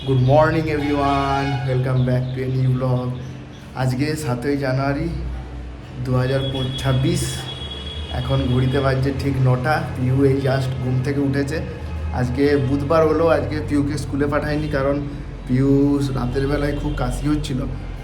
Good morning everyone, welcome back to a new blog. আজকে 7ই জানুয়ারি 2026। এখন ঘড়িতে বাজছে ঠিক 9টা। পিউ এই জাস্ট ঘুম থেকে উঠেছে। আজকে বুধবার হলো, আজকে পিউকে স্কুলে পাঠায়নি কারণ পিউ রাতের বেলায় খুব কাশি হচ্ছিল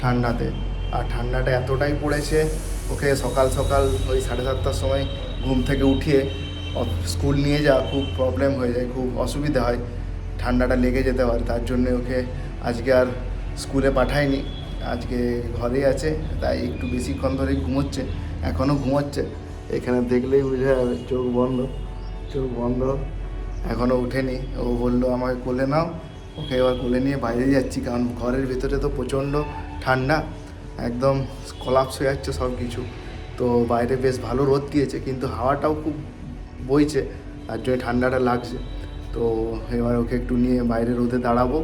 ঠান্ডাতে। আর ঠান্ডাটা এতটাই পড়েছে, ওকে সকাল সকাল ওই 7:30টার সময় ঘুম থেকে উঠিয়ে স্কুল নিয়ে যাওয়া খুব প্রবলেম হয়ে যায়, খুব অসুবিধা হয়, ঠান্ডাটা লেগে যেতে পারে। তার জন্যে ওকে আজকে আর স্কুলে পাঠায়নি, আজকে ঘরেই আছে। তাই একটু বেশিক্ষণ ধরেই ঘুমোচ্ছে, এখনও ঘুমোচ্ছে। এখানে দেখলেই বোঝা যাবে, চোখ বন্ধ, চোখ বন্ধ, এখনও ওঠেনি। ও বললো আমাকে কোলে নাও, ওকে এবার কোলে নিয়ে বাইরে যাচ্ছি, কারণ ঘরের ভেতরে তো প্রচণ্ড ঠান্ডা, একদম কলাপস হয়ে যাচ্ছে সব কিছু। তো বাইরে বেশ ভালো রোদ দিয়েছে, কিন্তু হাওয়াটাও খুব বইছে, তার জন্য ঠান্ডাটা লাগছে। তো এবার ওকে একটু নিয়ে বাইরে রোদে দাঁড়াবো।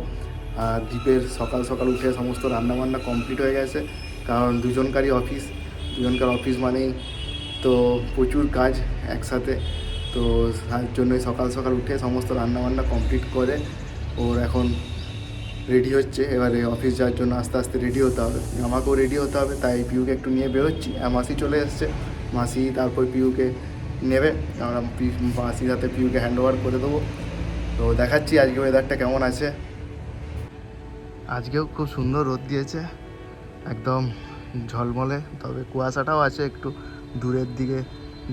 আর দীপের সকাল সকাল উঠে সমস্ত রান্নাবান্না কমপ্লিট হয়ে গেছে, কারণ দুজনকার অফিস মানেই তো প্রচুর কাজ একসাথে। তো তার জন্যই সকাল সকাল উঠে সমস্ত রান্নাবান্না কমপ্লিট করে ওর এখন রেডি হচ্ছে। এবারে অফিস যাওয়ার জন্য আস্তে আস্তে রেডি হতে হবে, আমাকেও রেডি হতে হবে। তাই পিউকে একটু নিয়ে বেরোচ্ছি। আর মাসি চলে এসছে, মাসি তারপর পিউকে নেবে, আমরা মাসির হাতে পিউকে হ্যান্ড ওভার করে দেবো। তো দেখাচ্ছি আজকে ওয়েদারটা কেমন আছে। আজকেও খুব সুন্দর রোদ দিয়েছে, একদম ঝলমলে, তবে কুয়াশাটাও আছে একটু। দূরের দিকে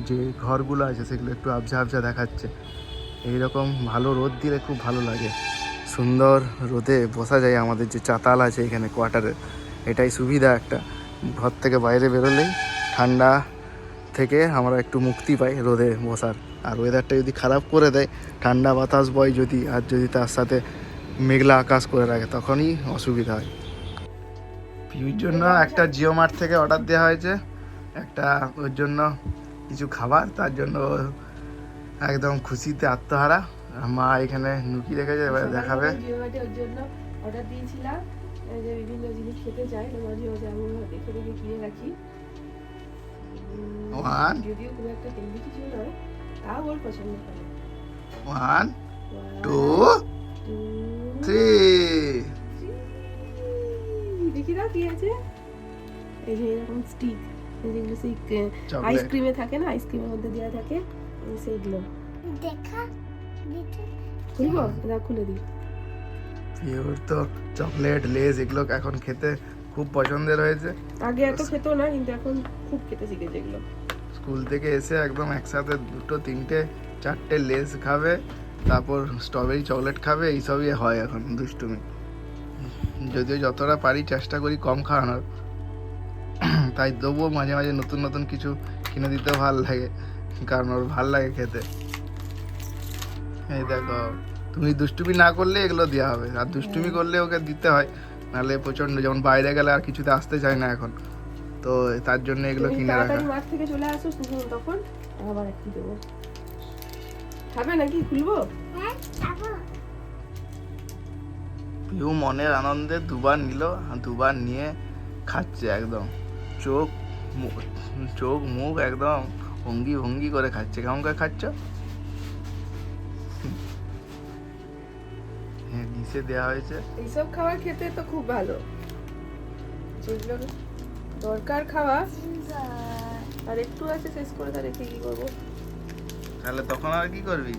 যে ঘরগুলো আছে সেগুলো একটু আবঝা আবঝা দেখাচ্ছে। এইরকম ভালো রোদ দিলে খুব ভালো লাগে, সুন্দর রোদে বসা যায়। আমাদের যে চাতাল আছে এখানে কোয়ার্টারে, এটাই সুবিধা একটা। ঘর থেকে বাইরে বেরোলেই ঠান্ডা থেকে আমরা একটু মুক্তি পাই রোদে বসার। আর ওয়েদারটা যদি খারাপ করে দেয়, ঠান্ডা বাতাস বয় যদি, আর যদি তার সাথে মেঘলা আকাশ করে রাখে, তখনই অসুবিধা হয়। পিউর জন্য একটা জিও মার্ট থেকে অর্ডার দেওয়া হয়েছে, একটা ওর জন্য কিছু খাবার, তার জন্য একদম খুশিতে আত্মহারা। মা এখানে নুকি রেখেছে, এবার দেখাবে। জিও মার্টে ওর জন্য অর্ডার দিয়েছিলাম, যে বিভিন্ন জিনিস খেতে চাই, মাঝে মাঝে আমি দেখে দেখে কিনে রাখি। যদিও খুব একটা হেলদি কিছু নয়, তাও ওর পছন্দ করে। 1 2 3 দেখি না কি আছে। এই যে এরকম স্টিক, যেগুলো সেই আইসক্রিমে থাকে না, আইসক্রিমের মধ্যে দেওয়া থাকে, সেইগুলো দেখা খুলবো, এটা খুলে দিই। পিওর তো চকলেট, লেজ এগুলো এখন খেতে খুব পছন্দের হয়েছে। আগে এত খেত না, কিন্তু এখন খুব খেতে শিখেছে এগুলো। স্কুল থেকে এসে একদম একসাথে 2 3 4 লেজ খাবে, তারপর স্ট্রবেরি চকলেট খাবে, এইসবই হয় এখন দুষ্টুমি। যদিও যতটা পারি চেষ্টা করি কম খাওয়ানোর, তাই দেবো মাঝে মাঝে নতুন নতুন কিছু কিনে দিতে ভাল লাগে, কারণ ওর ভাল লাগে খেতে। এই দেখো, তুমি দুষ্টুমি না করলে এগুলো দেওয়া হবে, আর দুষ্টুমি করলে ওকে দিতে হয়, নাহলে প্রচণ্ড, যেমন বাইরে গেলে আর কিছুতে আসতে চায় না এখন, তো তার জন্য এগুলো কিনে রাখা। মাঠ থেকে চলে আসো তখন আবার একটু দেবো। খাবে নাকি? খুলবো? পিউ মনের আনন্দে দুবার নিল, দুবার নিয়ে খাচ্ছে, একদম চোখ মুখ একদম ভঙ্গি ভঙ্গি করে খাচ্ছে। কেমন করে খাচ্ছ? হ্যাঁ, ডিশে দেওয়া হয়েছে। এইসব খাবার খেতে তো খুব ভালো, যেগুলো দরকার খাওয়া, আর একটু আছে শেষ করে, তার রেখে কি করবো? তাহলে তখন আর কি করবি?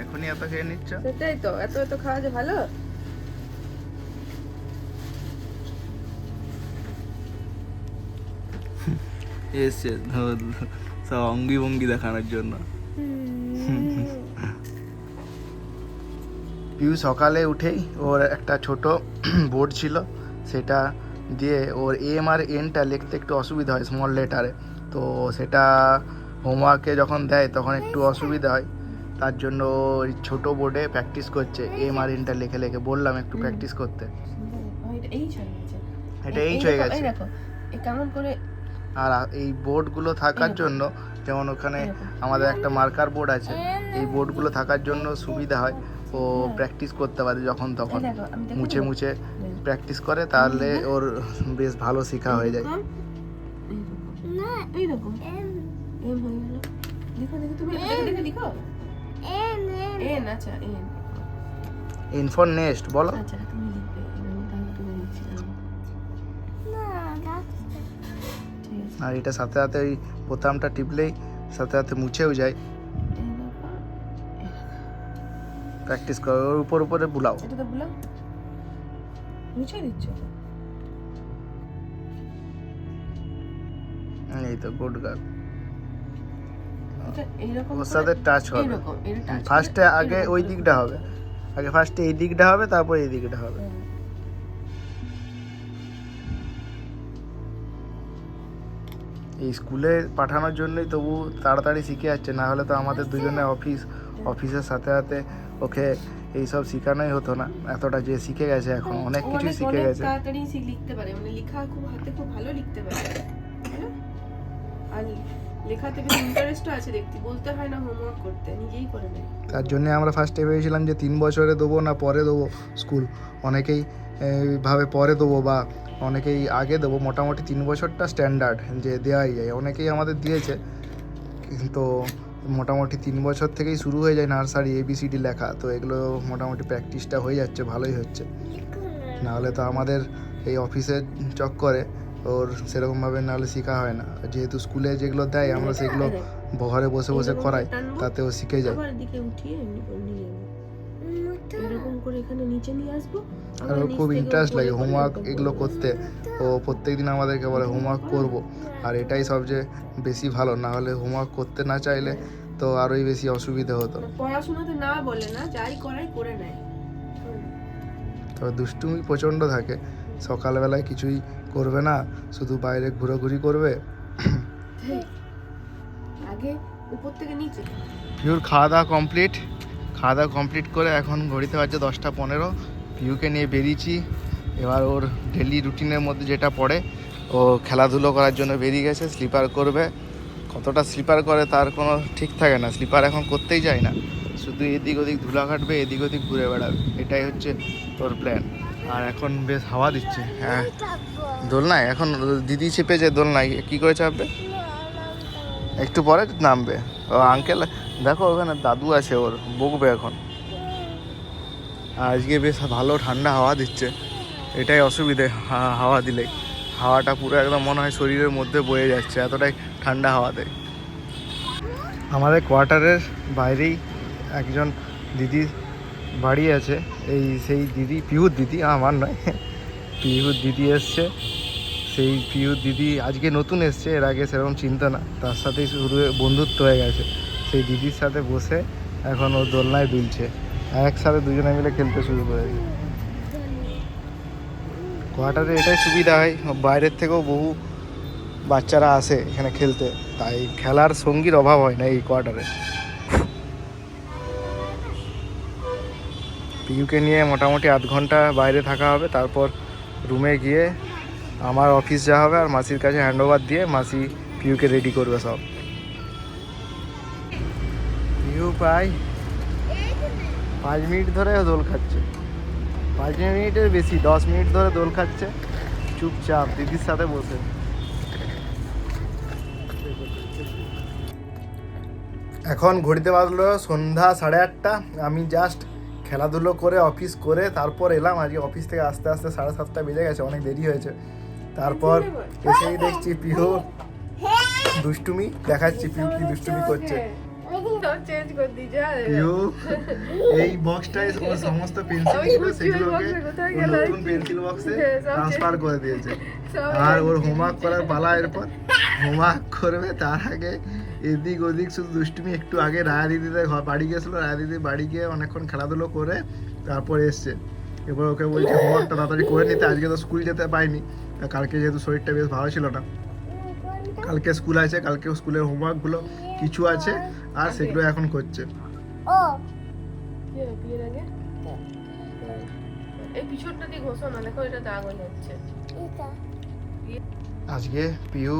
এখনই এত খেয়ে নিচ্ছ। সেটাই তো, এত এত খাওয়া যে ভালো। এসছে সব অঙ্গি ভঙ্গি দেখানোর জন্য। পিউ সকালে উঠেই ওর একটা ছোট বোর্ড ছিল, সেটা দিয়ে ওর এম আর এনটা লিখতে একটু অসুবিধা হয় স্মল লেটারে। তো সেটা হোমওয়ার্কে যখন দেয় তখন একটু অসুবিধা হয়, তার জন্য ওই ছোটো বোর্ডে প্র্যাকটিস করছে এম আর এনটা লিখে লিখে। বললাম একটু প্র্যাকটিস করতে, এটা এইচ হয়ে গেছে। কেমন করে? আর এই বোর্ডগুলো থাকার জন্য, যেমন ওখানে আমাদের একটা মার্কার বোর্ড আছে, এই বোর্ডগুলো থাকার জন্য সুবিধা হয়, ও প্র্যাকটিস করতে পারে যখন তখন, মুছে মুছে প্র্যাকটিস করে, তাহলে ওর বেশ ভালো শেখা হয়ে যায়। ইনফর নেক্সট বলো। আচ্ছা তুমি লিখবে, আমি তাহলে তুলে দিচ্ছি। ঠিক আছে, আর এটা সাথে সাথে ওই বোতামটা টিপলেই সাথে সাথে মুছেও যায়। এই দেখো, প্র্যাকটিস করো, ওর উপর উপরে বুলাও। এটা তো বললাম মুছে দিচ্ছ। এই তো গুড গার্ল। এটা এইরকম ওর সাথে টাচ হবে। এইরকম, এটা টাচ ফার্স্টে আগে ওই দিকটা হবে, আগে ফার্স্টে এই দিকটা হবে, তারপর এই দিকটা হবে। এই স্কুলে পাঠানোর জন্যই তবু তাড়াতাড়ি শিখে যাচ্ছে, না হলে তো আমাদের দুজনে অফিসের সাথে সাথে ওকে এইসব শেখানোই হতো না। এতটা যে শিখে গেছে, এখন অনেক কিছু শিখে গেছে। তাড়াতাড়ি লিখতে পারে, মানে লেখা খুব হাতে খুব ভালো লিখতে পারে, তাই না? আর লেখাতে বেশ ইন্টারেস্টও আছে দেখতে, বলতে হয় না হোমওয়ার্ক করতে, নিজেই করে নেয়। তার জন্য আমরা ফার্স্টে ভেবেছিলাম যে 3 বছরে দেবো না পরে দেবো স্কুল। অনেকেই ভাবে পরে দেবো বা অনেকেই আগে দেবো। মোটামুটি 3 বছরটা স্ট্যান্ডার্ড যে দেওয়াই যায়, অনেকেই আমাদের দিয়েছে। কিন্তু মোটামুটি 3 বছর থেকেই শুরু হয়ে যায় নার্সারি ABCD লেখা। তো এগুলো মোটামুটি প্র্যাকটিসটা হয়ে যাচ্ছে, ভালোই হচ্ছে। নাহলে তো আমাদের এই অফিসের চক্করে ওর সেরকমভাবে নাহলে শেখা হয় না। যেহেতু স্কুলে যেগুলো দেয় আমরা সেগুলো ঘরে বসে বসে করাই, তাতে ও শিখে যায়। আবার এদিকে উঠিয়ে এমনি করে নিয়ে যাবো, এরকম করে এখানে নিচে নিয়ে আসবো। আর ওর খুব ইন্টারেস্ট লাগে হোমওয়ার্ক এগুলো করতে। ও প্রত্যেকদিন আমাদেরকে বলে হোমওয়ার্ক করব। আর এটাই সবচেয়ে বেশি ভালো, না হলে হোমওয়ার্ক করতে না চাইলে তো আরোই বেশি অসুবিধা হতো। পড়াশোনাতে না বলে না, যাই করাই করে নেয়। তো দুষ্টুমি প্রচণ্ড থাকে, সকালবেলায় কিছুই করবে না, শুধু বাইরে ঘোরাঘুরি করবে। আগে উপর থেকে নিচে। পিউর খাওয়া দাওয়া কমপ্লিট করে এখন ঘড়িতে বাজছে 10টা 15। পিউকে নিয়ে বেরিয়েছি। এবার ওর ডেলি রুটিনের মধ্যে যেটা পড়ে, ও খেলাধুলো করার জন্য বেরিয়ে গেছে। স্লিপার করবে, কতটা স্লিপার করে তার কোনো ঠিক থাকে না। স্লিপার এখন করতেই যায় না, শুধু এদিক ওদিক ধুলা কাটবে, এদিক ওদিক ঘুরে বেড়াবে, এটাই হচ্ছে ওর প্ল্যান। আর এখন বেশ হাওয়া দিচ্ছে। হ্যাঁ, দোলনায় এখন দিদি চেপেছে দোলনায়, কী করে চাপবে? একটু পরে নামবে। ও আঙ্কেল দেখো ওখানে দাদু আছে, ওর বকবে এখন। আজকে বেশ ভালো ঠান্ডা হাওয়া দিচ্ছে, এটাই অসুবিধে। হাওয়া দিলেই হাওয়াটা পুরো একদম মনে হয় শরীরের মধ্যে বয়ে যাচ্ছে, এতটাই ঠান্ডা হাওয়া দেয়। আমাদের কোয়ার্টারের বাইরেই একজন দিদি বাড়ি আছে। সেই দিদি পিহুর দিদি, আমার নয়, পিহুর দিদি এসছে। সেই পিহুর দিদি আজকে নতুন এসছে, এর আগে সেরকম চিন্তা না, তার সাথেই শুরু বন্ধুত্ব হয়ে গেছে। সেই দিদির সাথে বসে এখন ও দোলনায় দুলছে, একসাথে দুজনে মিলে খেলতে শুরু করেছে। কোয়ার্টারে এটাই সুবিধা হয়, বাইরের থেকেও বহু বাচ্চারা আসে এখানে খেলতে, তাই খেলার সঙ্গীর অভাব হয় না এই কোয়ার্টারে। পিউকে নিয়ে মোটামুটি 8 ঘন্টা বাইরে থাকা হবে, তারপর রুমে গিয়ে আমার অফিস যাওয়া হবে আর মাসির কাছে হ্যান্ড ওভার দিয়ে মাসি পিউকে রেডি করবে সব। পিউ প্রায় 5 মিনিট ধরে দোল খাচ্ছে, 5 মিনিটের বেশি, 10 মিনিট ধরে দোল খাচ্ছে চুপচাপ দিদির সাথে বসে। এখন ঘড়িতে বাজলো সন্ধ্যা 8:30। আমি জাস্ট খেলাধুলো করে অফিস করে তারপর এলাম। আজকে অফিস থেকে আস্তে আস্তে 7:30 বেজে গেছে, অনেক দেরি হয়েছে। তারপর এসেই দেখছি পিহু দুষ্টুমি দেখাচ্ছি, পিহু কি দুষ্টুমি করছে। পিহু এই বক্সটায় ওর সমস্ত পেন্সিল ছিল, সেগুলোকে নতুন পেন্সিল বক্সে ট্রান্সফার করে দিয়েছে। আর ওর হোমওয়ার্ক করার পালা, এরপর হোমওয়ার্ক করবে, তার আগে এদিক ওদিক শুধু দুষ্টুমি। একটু আগে রায়া দিদিদের বাড়ি গেছিলো, রায়া দিদির বাড়ি গিয়ে অনেকক্ষণ খেলাধুলো করে তারপর এসছে। এবার ওকে বলছে হোমওয়ার্কটা তাড়াতাড়ি করে নিতে, আজকে তো স্কুল যেতে পারিনি, কালকে যেহেতু শরীরটা বেশ ভালো ছিল না। কালকে স্কুল আছে, কালকে স্কুলের হোমওয়ার্কগুলো কিছু আছে আর সেগুলো এখন করছে। আজকে পিউ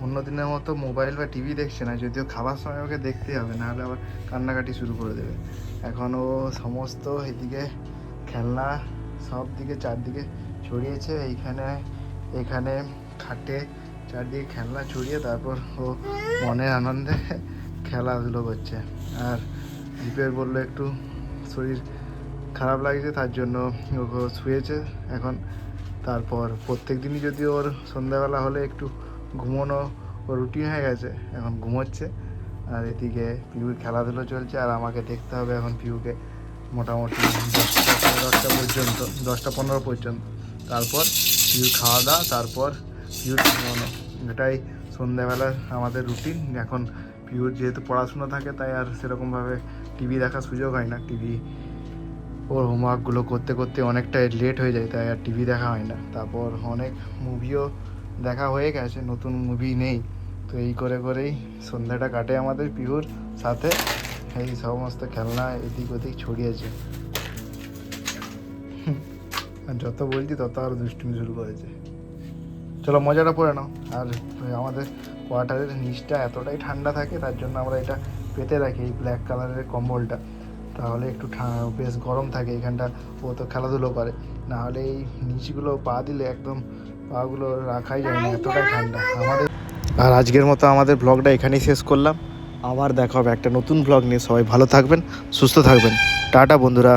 অন্যদিনের মতো মোবাইল বা টিভি দেখছে না, যদিও খাবার সময় ওকে দেখতেই হবে, নাহলে আবার কান্নাকাটি শুরু করে দেবে। এখন ও সমস্ত এদিকে খেলনা সব দিকে চারদিকে ছড়িয়েছে, এখানে খাটে চারদিকে খেলনা ছড়িয়ে তারপর ও মনের আনন্দে খেলাধুলো করছে। আর দীপের বললো একটু শরীর খারাপ লাগছে, তার জন্য ওকে শুয়েছে এখন। তারপর প্রত্যেক দিনই যদি ওর সন্ধ্যাবেলা হলে একটু ঘুমোনো ওর রুটিন হয়ে গেছে, এখন ঘুমোচ্ছে। আর এদিকে পিউর খেলাধুলো চলছে, আর আমাকে দেখতে হবে এখন পিউকে মোটামুটি 10টা পর্যন্ত, 10টা 15 পর্যন্ত। তারপর পিউর খাওয়া দাওয়া, তারপর পিউর ঘুমোনো। এটাই সন্ধ্যাবেলার আমাদের রুটিন। এখন পিউর যেহেতু পড়াশুনো থাকে, তাই আর সেরকমভাবে টিভি দেখার সুযোগ হয় না। টিভি ওর হোমওয়ার্কগুলো করতে করতে অনেকটাই লেট হয়ে যায়, তাই আর টিভি দেখা হয় না। তারপর অনেক মুভিও দেখা হয়ে গেছে, নতুন মুভি নেই। তো এই করে করেই সন্ধ্যাটা কাটে আমাদের পিউর সাথে। এই সমস্ত খেলনা এদিক ওদিক ছড়িয়েছে। আর যত বলছি তত আরও দুষ্টুমি শুরু করেছে। চলো মজাটা পড়ে নাও। আর আমাদের কোয়ার্টারের নিচটা এতটাই ঠান্ডা থাকে, তার জন্য আমরা এটা পেতে রাখি, এই ব্ল্যাক কালারের কম্বলটা। তাহলে একটু বেশ গরম থাকে এখানটা। ও তো খেলাধুলো করে, না হলে এই নিচগুলো পা দিলে একদম পাগুলো রাখাই যায় না, এতটাই ঠান্ডা আমাদের। আর আজকের মতো আমাদের ব্লগটা এখানেই শেষ করলাম। আবার দেখা হবে একটা নতুন ব্লগ নিয়ে। সবাই ভালো থাকবেন, সুস্থ থাকবেন। টাটা বন্ধুরা।